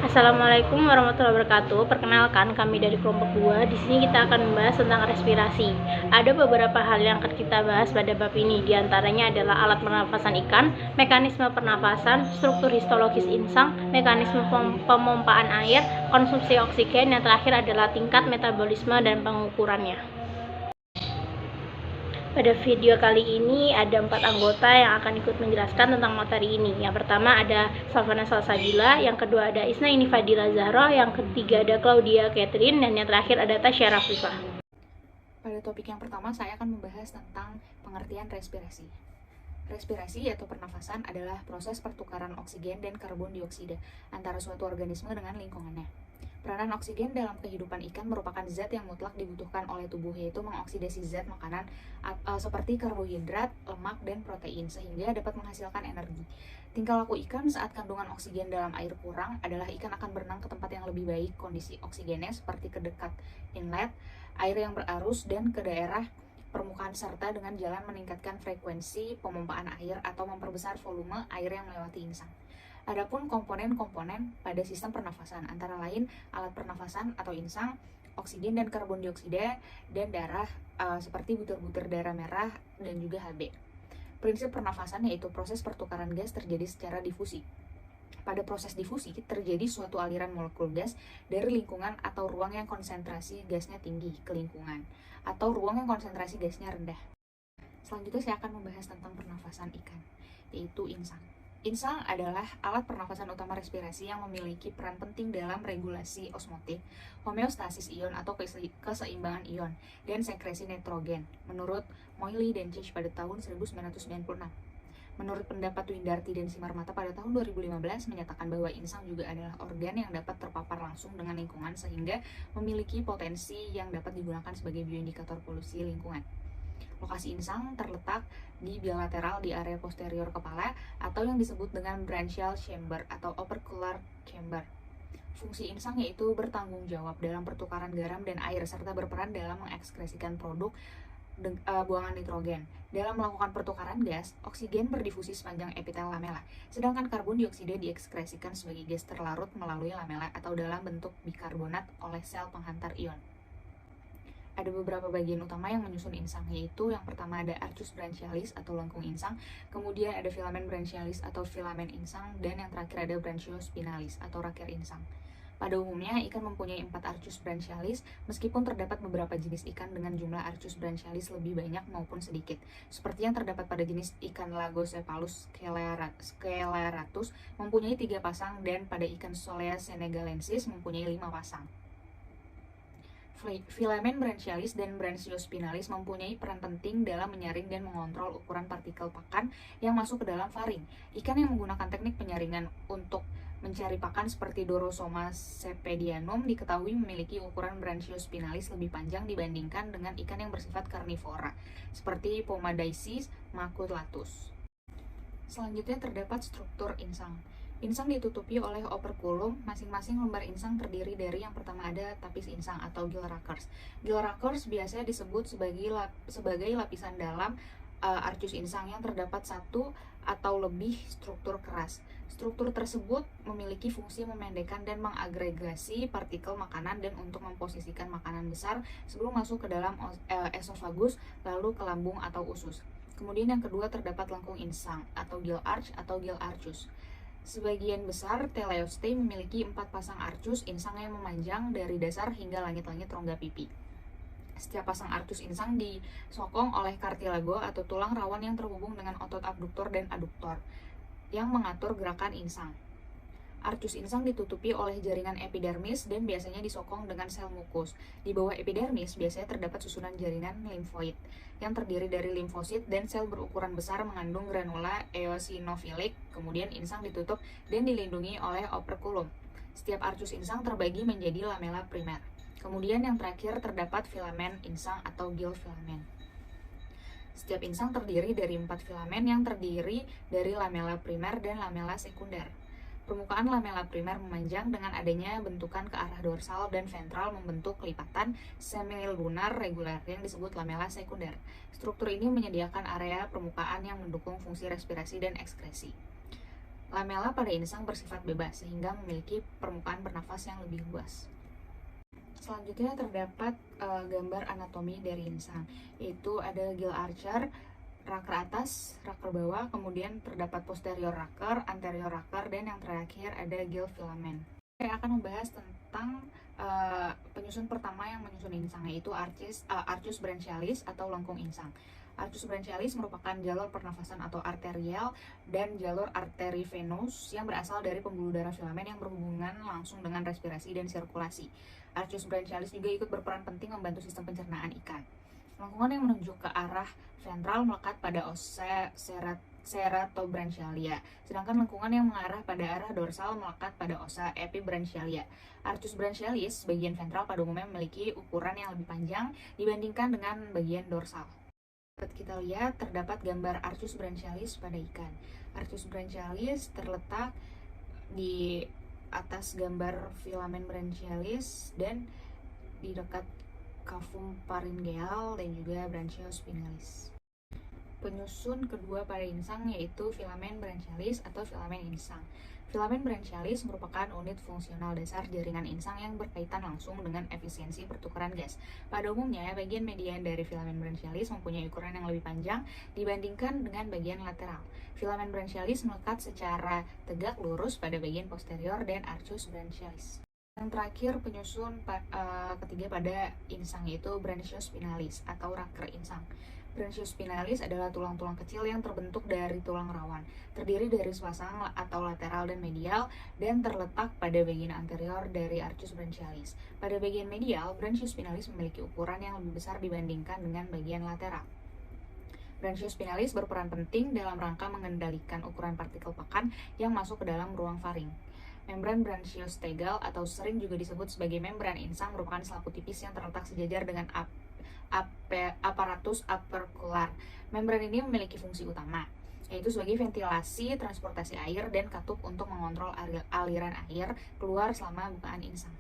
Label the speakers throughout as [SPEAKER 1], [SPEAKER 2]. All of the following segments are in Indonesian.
[SPEAKER 1] Assalamualaikum warahmatullahi wabarakatuh. Perkenalkan, kami dari kelompok 2. Di sini kita akan membahas tentang respirasi. Ada beberapa hal yang akan kita bahas pada bab ini. Di antaranya adalah alat pernafasan ikan, mekanisme pernafasan, struktur histologis insang, mekanisme pemompaan air, konsumsi oksigen, yang terakhir adalah tingkat metabolisme dan pengukurannya. Pada video kali ini ada 4 anggota yang akan ikut menjelaskan tentang materi ini. Yang pertama ada Salvana Salsabila, yang kedua ada Isna Ini Fadila Zahra, yang ketiga ada Claudia Catherine, dan yang terakhir ada Tasya Rafifah.
[SPEAKER 2] Pada topik yang pertama saya akan membahas tentang pengertian respirasi. Respirasi atau pernafasan adalah proses pertukaran oksigen dan karbon dioksida antara suatu organisme dengan lingkungannya. Peranan oksigen dalam kehidupan ikan merupakan zat yang mutlak dibutuhkan oleh tubuh, yaitu mengoksidasi zat makanan seperti karbohidrat, lemak, dan protein sehingga dapat menghasilkan energi. Tingkah laku ikan saat kandungan oksigen dalam air kurang adalah ikan akan berenang ke tempat yang lebih baik kondisi oksigennya seperti ke dekat inlet, air yang berarus, dan ke daerah permukaan serta dengan jalan meningkatkan frekuensi pemompaan air atau memperbesar volume air yang melewati insang. Adapun komponen-komponen pada sistem pernafasan antara lain alat pernafasan atau insang, oksigen dan karbon dioksida, dan darah seperti butir-butir darah merah dan juga Hb. Prinsip pernafasan yaitu proses pertukaran gas terjadi secara difusi. Pada proses difusi terjadi suatu aliran molekul gas dari lingkungan atau ruang yang konsentrasi gasnya tinggi ke lingkungan atau ruang yang konsentrasi gasnya rendah. Selanjutnya saya akan membahas tentang pernafasan ikan, yaitu insang. Insang adalah alat pernafasan utama respirasi yang memiliki peran penting dalam regulasi osmotik, homeostasis ion atau keseimbangan ion, dan sekresi nitrogen, menurut Moily dan Chich pada tahun 1996. Menurut pendapat Windarti dan Simarmata pada tahun 2015 menyatakan bahwa insang juga adalah organ yang dapat terpapar langsung dengan lingkungan sehingga memiliki potensi yang dapat digunakan sebagai bioindikator polusi lingkungan. Lokasi insang terletak di bilateral di area posterior kepala atau yang disebut dengan branchial chamber atau opercular chamber. Fungsi insang yaitu bertanggung jawab dalam pertukaran garam dan air serta berperan dalam mengekskresikan produk buangan nitrogen. Dalam melakukan pertukaran gas, oksigen berdifusi sepanjang epitel lamela, sedangkan karbon dioksida diekskresikan sebagai gas terlarut melalui lamela atau dalam bentuk bikarbonat oleh sel penghantar ion. Ada beberapa bagian utama yang menyusun insang, yaitu yang pertama ada arcus branchialis atau lengkung insang, kemudian ada filamen branchialis atau filamen insang, dan yang terakhir ada branchiospinalis atau raker insang. Pada umumnya, ikan mempunyai 4 arcus branchialis, meskipun terdapat beberapa jenis ikan dengan jumlah arcus branchialis lebih banyak maupun sedikit, seperti yang terdapat pada jenis ikan Lagocephalus scleratus mempunyai 3 pasang, dan pada ikan Solea senegalensis mempunyai 5 pasang. Filamen branchialis dan branchiospinalis mempunyai peran penting dalam menyaring dan mengontrol ukuran partikel pakan yang masuk ke dalam faring. Ikan yang menggunakan teknik penyaringan untuk mencari pakan seperti Dorosoma cepedianum diketahui memiliki ukuran branchiospinalis lebih panjang dibandingkan dengan ikan yang bersifat karnivora, seperti Pomadaesis maculatus. Selanjutnya terdapat struktur insang. Insang ditutupi oleh operkulum, masing-masing lembar insang terdiri dari yang pertama ada tapis insang atau gill rakers. Gill rakers biasanya disebut sebagai lapisan dalam arcus insang yang terdapat satu atau lebih struktur keras. Struktur tersebut memiliki fungsi memendekkan dan mengagregasi partikel makanan dan untuk memposisikan makanan besar sebelum masuk ke dalam esofagus lalu ke lambung atau usus. Kemudian yang kedua terdapat lengkung insang atau gill arch atau gill arcus. Sebagian besar teleoste memiliki 4 pasang arcus insang yang memanjang dari dasar hingga langit-langit rongga pipi. Setiap pasang arcus insang disokong oleh kartilago atau tulang rawan yang terhubung dengan otot abduktor dan aduktor yang mengatur gerakan insang. Arcus insang ditutupi oleh jaringan epidermis dan biasanya disokong dengan sel mukus. Di bawah epidermis biasanya terdapat susunan jaringan limfoid yang terdiri dari limfosit dan sel berukuran besar mengandung granula eosinofilik. Kemudian insang ditutup dan dilindungi oleh operkulum. Setiap arcus insang terbagi menjadi lamela primer. Kemudian yang terakhir terdapat filamen insang atau gill filamen. Setiap insang terdiri dari 4 filamen yang terdiri dari lamela primer dan lamela sekunder. Permukaan lamela primer memanjang dengan adanya bentukan ke arah dorsal dan ventral membentuk lipatan semilunar reguler yang disebut lamela sekunder. Struktur ini menyediakan area permukaan yang mendukung fungsi respirasi dan ekskresi. Lamela pada insang bersifat bebas sehingga memiliki permukaan bernafas yang lebih luas. Selanjutnya terdapat gambar anatomi dari insang, yaitu ada gill archer, raker atas, raker bawah, kemudian terdapat posterior raker, anterior raker, dan yang terakhir ada gill filamen. Saya akan membahas tentang penyusun pertama yang menyusun insang, yaitu arcus branchialis atau lengkung insang. Arcus branchialis merupakan jalur pernafasan atau arterial dan jalur arterivenous yang berasal dari pembuluh darah filamen yang berhubungan langsung dengan respirasi dan sirkulasi. Arcus branchialis juga ikut berperan penting membantu sistem pencernaan ikan. Lengkungan yang menunjuk ke arah ventral melekat pada ossa ceratobranchialia, sedangkan lengkungan yang mengarah pada arah dorsal melekat pada ossa epibranchialia. Arcus branchialis bagian ventral pada umumnya memiliki ukuran yang lebih panjang dibandingkan dengan bagian dorsal. Dapat kita lihat terdapat gambar arcus branchialis pada ikan. Arcus branchialis terletak di atas gambar filamen branchialis dan di dekat cavum pharyngeal dan juga branchiospinalis. Penyusun kedua pada insang yaitu filamen branchialis atau filamen insang. Filamen branchialis merupakan unit fungsional dasar jaringan insang yang berkaitan langsung dengan efisiensi pertukaran gas. Pada umumnya, bagian median dari filamen branchialis mempunyai ukuran yang lebih panjang dibandingkan dengan bagian lateral. Filamen branchialis melekat secara tegak lurus pada bagian posterior dan arcus branchialis. Yang terakhir penyusun ketiga pada insang yaitu branchiospinalis atau raker insang. Branchiospinalis adalah tulang-tulang kecil yang terbentuk dari tulang rawan, terdiri dari sepasang atau lateral dan medial, dan terletak pada bagian anterior dari arcus branchialis. Pada bagian medial, branchiospinalis memiliki ukuran yang lebih besar dibandingkan dengan bagian lateral. Branchiospinalis berperan penting dalam rangka mengendalikan ukuran partikel pakan yang masuk ke dalam ruang faring. Membran branchiostegal atau sering juga disebut sebagai membran insang merupakan selaput tipis yang terletak sejajar dengan aparatus aperkular. Membran ini memiliki fungsi utama, yaitu sebagai ventilasi, transportasi air, dan katup untuk mengontrol aliran air keluar selama bukaan insang.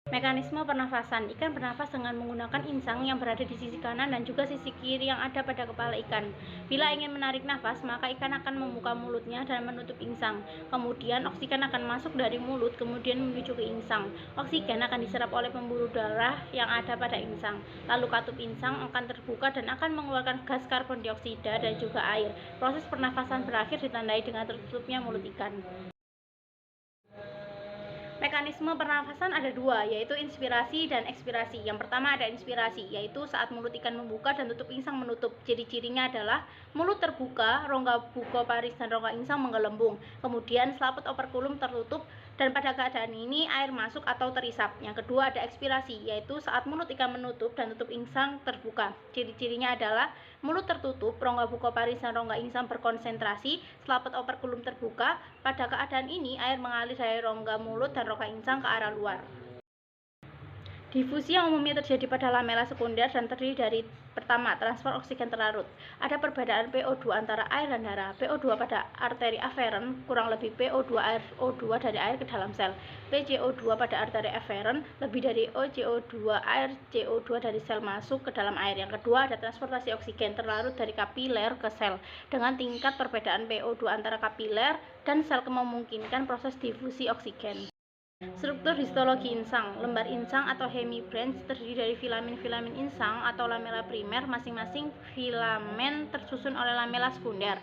[SPEAKER 1] Mekanisme pernafasan. Ikan bernafas dengan menggunakan insang yang berada di sisi kanan dan juga sisi kiri yang ada pada kepala ikan. Bila ingin menarik nafas, maka ikan akan membuka mulutnya dan menutup insang. Kemudian oksigen akan masuk dari mulut, kemudian menuju ke insang. Oksigen akan diserap oleh pembuluh darah yang ada pada insang. Lalu katup insang akan terbuka dan akan mengeluarkan gas karbon dioksida dan juga air. Proses pernafasan berakhir ditandai dengan tertutupnya mulut ikan. Mekanisme pernafasan ada dua, yaitu inspirasi dan ekspirasi. Yang pertama ada inspirasi, yaitu saat mulut ikan membuka dan tutup insang menutup. Ciri-cirinya adalah mulut terbuka, rongga bukoparis dan rongga insang menggelembung. Kemudian selaput operkulum tertutup dan pada keadaan ini air masuk atau terisap. Yang kedua ada ekspirasi, yaitu saat mulut ikan menutup dan tutup insang terbuka. Ciri-cirinya adalah mulut tertutup, rongga bukoparis dan rongga insang berkonsentrasi, selaput operkulum terbuka. Pada keadaan ini air mengalir dari rongga mulut dan rongga insang ke arah luar. Difusi yang umumnya terjadi pada lamela sekunder dan terdiri dari pertama, transfer oksigen terlarut. Ada perbedaan PO2 antara air dan darah. PO2 pada arteri aferen kurang lebih PO2 air O2 dari air ke dalam sel. PCO2 pada arteri aferen lebih dari OCO2 air CO2 dari sel masuk ke dalam air. Yang kedua ada transportasi oksigen terlarut dari kapiler ke sel dengan tingkat perbedaan PO2 antara kapiler dan sel memungkinkan proses difusi oksigen. Struktur histologi insang. Lembar insang atau hemibranch terdiri dari filamen-filamen insang atau lamela primer. Masing-masing filamen tersusun oleh lamela sekunder.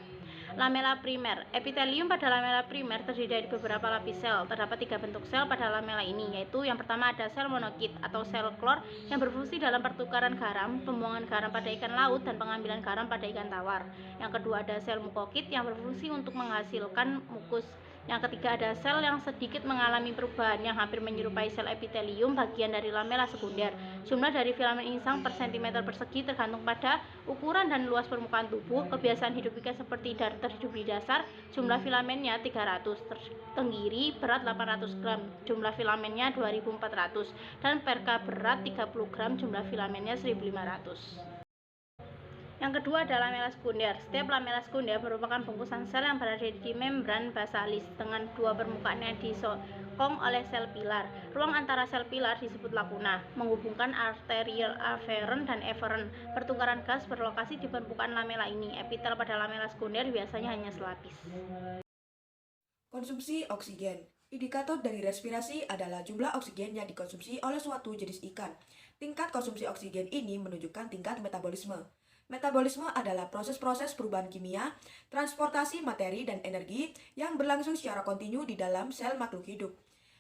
[SPEAKER 1] Lamela primer. Epitelium pada lamela primer terdiri dari beberapa lapis sel. Terdapat 3 bentuk sel pada lamela ini, yaitu yang pertama ada sel monokit atau sel klor yang berfungsi dalam pertukaran garam, pembuangan garam pada ikan laut, dan pengambilan garam pada ikan tawar. Yang kedua ada sel mukokit yang berfungsi untuk menghasilkan mukus. Yang ketiga ada sel yang sedikit mengalami perubahan yang hampir menyerupai sel epitelium bagian dari lamela sekunder. Jumlah dari filamen insang per cm persegi tergantung pada ukuran dan luas permukaan tubuh. Kebiasaan hidup ikan seperti darter hidup di dasar, jumlah filamennya 300, tenggiri berat 800 gram, jumlah filamennya 2400, dan perka berat 30 gram, jumlah filamennya 1500. Yang kedua adalah lamela sekunder. Setiap lamela sekunder merupakan bungkusan sel yang berada di membran basalis dengan dua permukaan yang disokong oleh sel pilar. Ruang antara sel pilar disebut lakuna, menghubungkan arterial aferen dan eferen. Pertukaran gas berlokasi di permukaan lamela ini. Epitel pada lamela sekunder biasanya hanya selapis.
[SPEAKER 3] Konsumsi oksigen. Indikator dari respirasi adalah jumlah oksigen yang dikonsumsi oleh suatu jenis ikan. Tingkat konsumsi oksigen ini menunjukkan tingkat metabolisme. Metabolisme adalah proses-proses perubahan kimia, transportasi materi dan energi yang berlangsung secara kontinu di dalam sel makhluk hidup.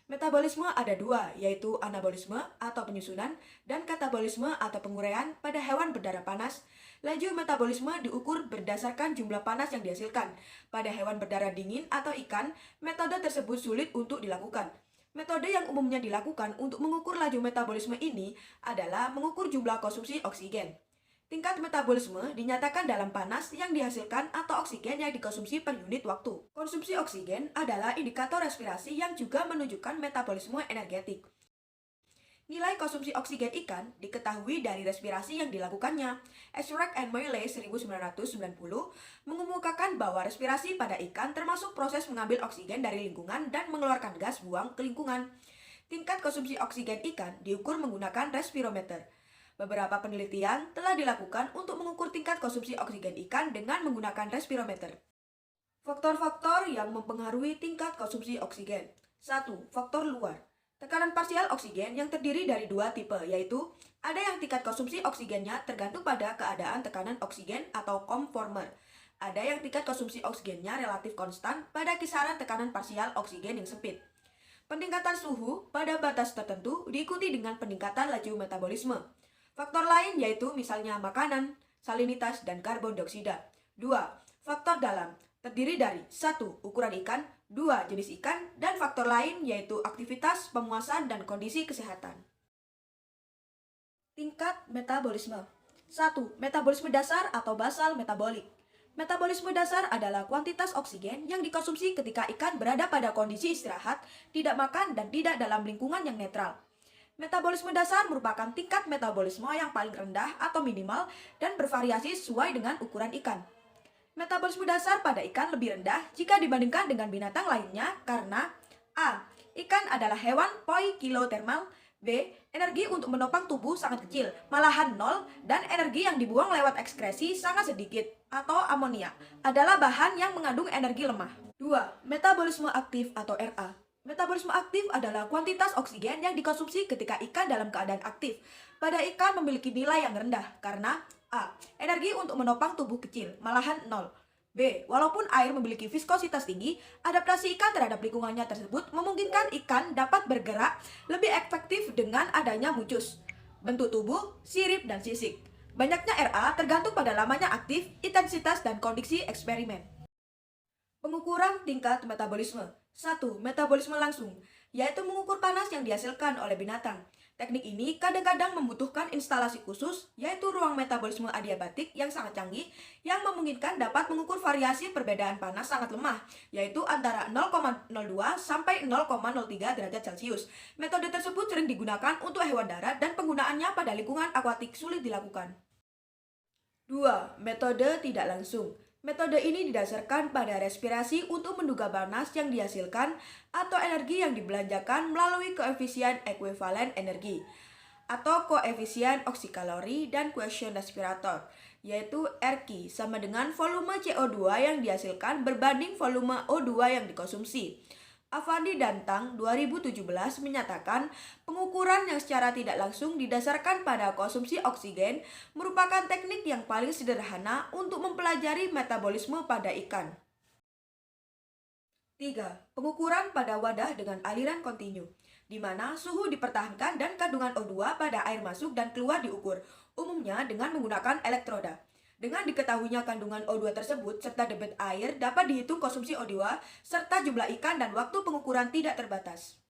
[SPEAKER 3] Metabolisme ada dua, yaitu anabolisme atau penyusunan dan katabolisme atau penguraian pada hewan berdarah panas. Laju metabolisme diukur berdasarkan jumlah panas yang dihasilkan. Pada hewan berdarah dingin atau ikan, metode tersebut sulit untuk dilakukan. Metode yang umumnya dilakukan untuk mengukur laju metabolisme ini adalah mengukur jumlah konsumsi oksigen. Tingkat metabolisme dinyatakan dalam panas yang dihasilkan atau oksigen yang dikonsumsi per unit waktu. Konsumsi oksigen adalah indikator respirasi yang juga menunjukkan metabolisme energetik. Nilai konsumsi oksigen ikan diketahui dari respirasi yang dilakukannya. Eshrak and Moyle 1990 mengemukakan bahwa respirasi pada ikan termasuk proses mengambil oksigen dari lingkungan dan mengeluarkan gas buang ke lingkungan. Tingkat konsumsi oksigen ikan diukur menggunakan respirometer. Beberapa penelitian telah dilakukan untuk mengukur tingkat konsumsi oksigen ikan dengan menggunakan respirometer. Faktor-faktor yang mempengaruhi tingkat konsumsi oksigen. 1. Faktor luar. Tekanan parsial oksigen yang terdiri dari dua tipe, yaitu ada yang tingkat konsumsi oksigennya tergantung pada keadaan tekanan oksigen atau conformer. Ada yang tingkat konsumsi oksigennya relatif konstan pada kisaran tekanan parsial oksigen yang sempit. Peningkatan suhu pada batas tertentu diikuti dengan peningkatan laju metabolisme. Faktor lain yaitu misalnya makanan, salinitas, dan karbon dioksida. 2. Faktor dalam terdiri dari 1. Ukuran ikan, 2. Jenis ikan, dan faktor lain yaitu aktivitas, pemuasan, dan kondisi kesehatan. Tingkat metabolisme. 1. Metabolisme dasar atau basal metabolik. Metabolisme dasar adalah kuantitas oksigen yang dikonsumsi ketika ikan berada pada kondisi istirahat, tidak makan, dan tidak dalam lingkungan yang netral. Metabolisme dasar merupakan tingkat metabolisme yang paling rendah atau minimal dan bervariasi sesuai dengan ukuran ikan. Metabolisme dasar pada ikan lebih rendah jika dibandingkan dengan binatang lainnya karena A. Ikan adalah hewan poikilotermal. B. Energi untuk menopang tubuh sangat kecil, malahan nol, dan energi yang dibuang lewat ekskresi sangat sedikit, atau amonia, adalah bahan yang mengandung energi lemah. 2. Metabolisme aktif atau RA. Metabolisme aktif adalah kuantitas oksigen yang dikonsumsi ketika ikan dalam keadaan aktif. Pada ikan memiliki nilai yang rendah karena A. Energi untuk menopang tubuh kecil, malahan nol. B. Walaupun air memiliki viskositas tinggi, adaptasi ikan terhadap lingkungannya tersebut memungkinkan ikan dapat bergerak lebih efektif dengan adanya mucus, bentuk tubuh, sirip, dan sisik. Banyaknya RA tergantung pada lamanya aktif, intensitas, dan kondisi eksperimen. Pengukuran tingkat metabolisme. 1. Metabolisme langsung, yaitu mengukur panas yang dihasilkan oleh binatang. Teknik ini kadang-kadang membutuhkan instalasi khusus, yaitu ruang metabolisme adiabatik yang sangat canggih, yang memungkinkan dapat mengukur variasi perbedaan panas sangat lemah, yaitu antara 0,02 sampai 0,03 derajat Celcius. Metode tersebut sering digunakan untuk hewan darat dan penggunaannya pada lingkungan akuatik sulit dilakukan. 2. Metode tidak langsung. Metode ini didasarkan pada respirasi untuk menduga panas yang dihasilkan atau energi yang dibelanjakan melalui koefisien ekuivalen energi atau koefisien oksikalori dan quotient respirator, yaitu RQ sama dengan volume CO2 yang dihasilkan berbanding volume O2 yang dikonsumsi. Avandi dan Tang 2017 menyatakan pengukuran yang secara tidak langsung didasarkan pada konsumsi oksigen merupakan teknik yang paling sederhana untuk mempelajari metabolisme pada ikan. 3. Pengukuran pada wadah dengan aliran kontinu, di mana suhu dipertahankan dan kandungan O2 pada air masuk dan keluar diukur, umumnya dengan menggunakan elektroda. Dengan diketahuinya kandungan O2 tersebut serta debit air dapat dihitung konsumsi O2 serta jumlah ikan dan waktu pengukuran tidak terbatas.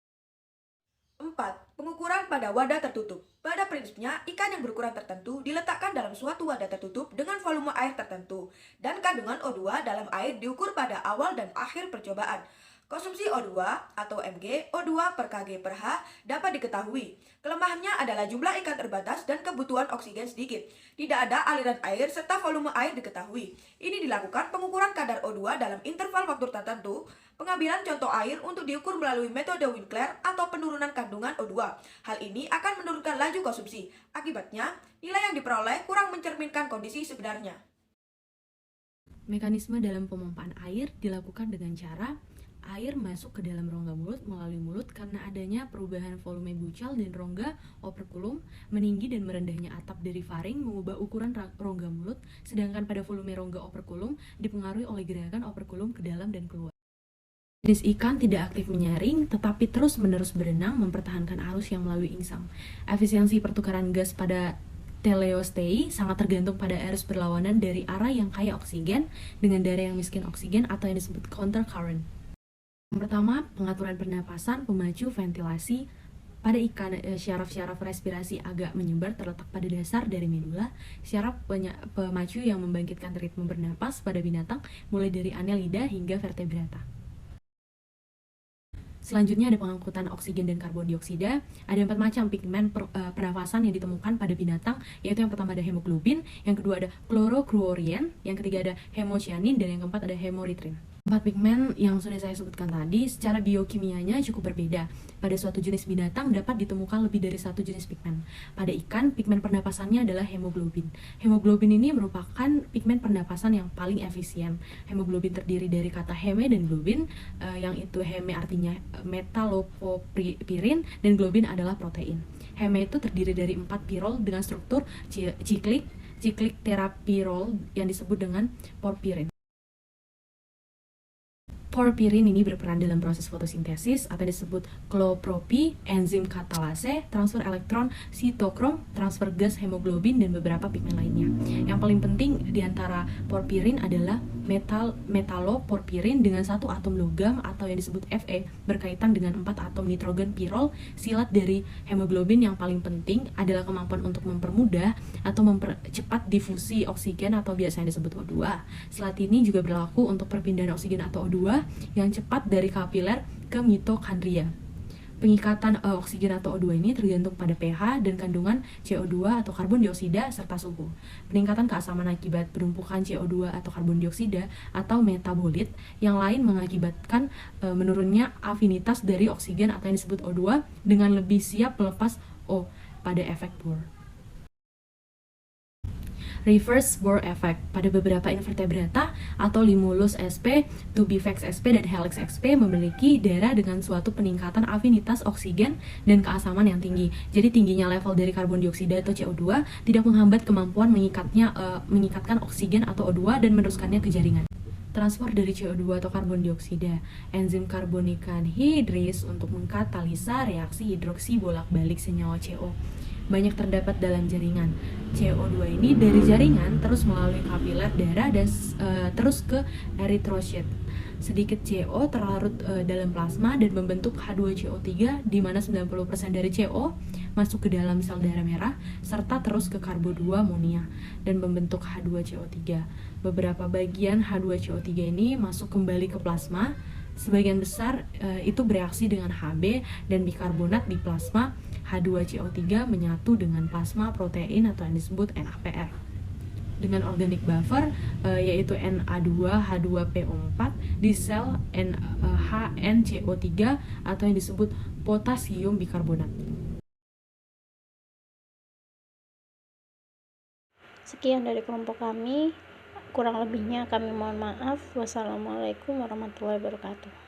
[SPEAKER 3] 4. Pengukuran pada wadah tertutup. Pada prinsipnya, ikan yang berukuran tertentu diletakkan dalam suatu wadah tertutup dengan volume air tertentu dan kandungan O2 dalam air diukur pada awal dan akhir percobaan. Konsumsi O2 atau Mg, O2 per Kg per H dapat diketahui. Kelemahannya adalah jumlah ikan terbatas dan kebutuhan oksigen sedikit. Tidak ada aliran air serta volume air diketahui. Ini dilakukan pengukuran kadar O2 dalam interval waktu tertentu, pengambilan contoh air untuk diukur melalui metode Winkler atau penurunan kandungan O2. Hal ini akan menurunkan laju konsumsi. Akibatnya, nilai yang diperoleh kurang mencerminkan kondisi sebenarnya.
[SPEAKER 4] Mekanisme dalam pemompaan air dilakukan dengan cara Air masuk ke dalam rongga mulut melalui mulut karena adanya perubahan volume buccal dan rongga operculum, meninggi dan merendahnya atap dari faring mengubah ukuran rongga mulut, sedangkan pada volume rongga operculum dipengaruhi oleh gerakan operculum ke dalam dan keluar. Jenis ikan tidak aktif menyaring, tetapi terus-menerus berenang mempertahankan arus yang melalui insang. Efisiensi pertukaran gas pada teleostei sangat tergantung pada arus berlawanan dari arah yang kaya oksigen dengan daerah yang miskin oksigen atau yang disebut counter current. Yang pertama, pengaturan pernapasan, pemacu, ventilasi. Pada ikan, syaraf-syaraf respirasi agak menyebar terletak pada dasar dari medula. Syaraf pemacu yang membangkitkan ritme bernapas pada binatang mulai dari annelida hingga vertebrata. Selanjutnya ada pengangkutan oksigen dan karbon dioksida. Ada 4 macam pigmen pernafasan yang ditemukan pada binatang, yaitu yang pertama ada hemoglobin, yang kedua ada chlorocruorien, yang ketiga ada hemocyanin, dan yang keempat ada hemoritrin. 4 pigmen yang sudah saya sebutkan tadi secara biokimianya cukup berbeda. Pada suatu jenis binatang dapat ditemukan lebih dari satu jenis pigmen. Pada ikan, pigmen pernapasannya adalah hemoglobin. Hemoglobin ini merupakan pigmen pernapasan yang paling efisien. Hemoglobin terdiri dari kata heme dan globin, yang itu heme artinya metalopopirin dan globin adalah protein. Heme itu terdiri dari 4 pirol dengan struktur ciklik terapirol yang disebut dengan porpirin. Porpirin ini berperan dalam proses fotosintesis atau disebut klopropi, enzim katalase, transfer elektron, sitokrom, transfer gas hemoglobin, dan beberapa pigmen lainnya. Yang paling penting di antara porpirin adalah metaloporpirin dengan 1 atom logam atau yang disebut Fe berkaitan dengan 4 atom nitrogen pirol. Silat dari hemoglobin yang paling penting adalah kemampuan untuk mempermudah atau mempercepat difusi oksigen atau biasanya disebut O2. Silat ini juga berlaku untuk perpindahan oksigen atau O2 yang cepat dari kapiler ke mitokondria. Pengikatan oksigen atau O2 ini tergantung pada pH dan kandungan CO2 atau karbon dioksida serta suhu. Peningkatan keasaman akibat penumpukan CO2 atau karbon dioksida atau metabolit yang lain mengakibatkan menurunnya afinitas dari oksigen atau yang disebut O2 dengan lebih siap melepas O pada efek Bohr. Reverse Bohr effect pada beberapa invertebrata atau Limulus sp, Tubifax sp, dan Helix sp memiliki daerah dengan suatu peningkatan afinitas oksigen dan keasaman yang tinggi. Jadi tingginya level dari karbon dioksida atau CO2 tidak menghambat kemampuan mengikatkan oksigen atau O2 dan meneruskannya ke jaringan. Transfer dari CO2 atau karbon dioksida, enzim karbonik anhidris untuk mengkatalisa reaksi hidroksi bolak-balik senyawa CO banyak terdapat dalam jaringan. CO2 ini dari jaringan terus melalui kapiler darah dan terus ke eritrosit. Sedikit CO terlarut dalam plasma dan membentuk H2CO3 di mana 90% dari CO masuk ke dalam sel darah merah serta terus ke karbo 2 amonia dan membentuk H2CO3. Beberapa bagian H2CO3 ini masuk kembali ke plasma. Sebagian besar itu bereaksi dengan Hb dan bikarbonat di plasma. H2CO3 menyatu dengan plasma protein atau yang disebut NAPR dengan organic buffer yaitu Na2H2PO4 di sel HNCO3 atau yang disebut potasium bikarbonat.
[SPEAKER 1] Sekian dari kelompok kami, kurang lebihnya kami mohon maaf. Wassalamualaikum warahmatullahi wabarakatuh.